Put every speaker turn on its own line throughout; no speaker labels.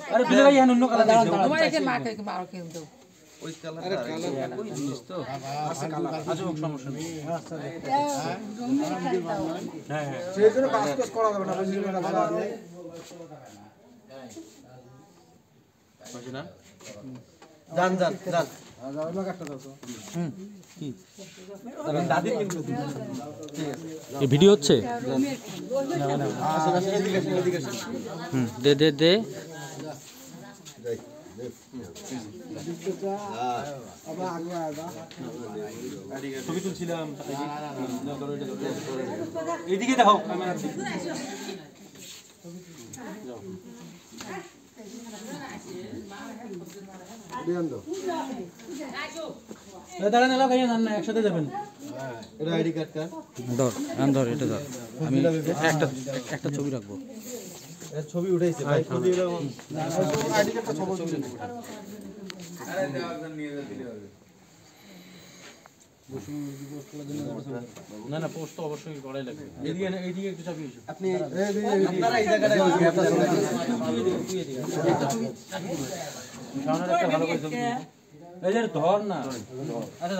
अरे बिना भाई यहाँ नुन्नो कलर
हमारे के माँ के मारो के दो
ওই কালারটা ওই জিনিস তো আছে কালার আছে সমস্যা নেই হ্যাঁ হ্যাঁ সেই জন্য কাজ করা যাবে না বুঝলি না ভালো আছে বুঝছ না জান জান জান যাও একটা দাও তো কি দাদির কিন্তু ঠিক আছে
এই ভিডিও হচ্ছে দে দে দে
ছবি তুলছিলাম এইদিকে দেখো ক্যামেরা দাঁড়ান এলাও ভাইয়া না একসাথে যাবেন এটা আইডি কার্ড কার
ধর ধর এটা ধর আমি একটা ছবি রাখবো
ছবি উঠাইছে ভাই ছবি আইডি কার্ডটা ছবি আরে দেওয়ার নিয়ে যা দিলে হবে না না পোস্ট তো অবশ্যই করাই লাগবে এইদিকে একটু চাপি এসো আপনি আপনারা এই জায়গাটায় সামনে একটা ভালো করে ছবি এই যে ধর না আচ্ছা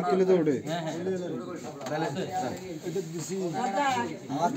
কিলো তো ওঠে
হ্যাঁ হ্যাঁ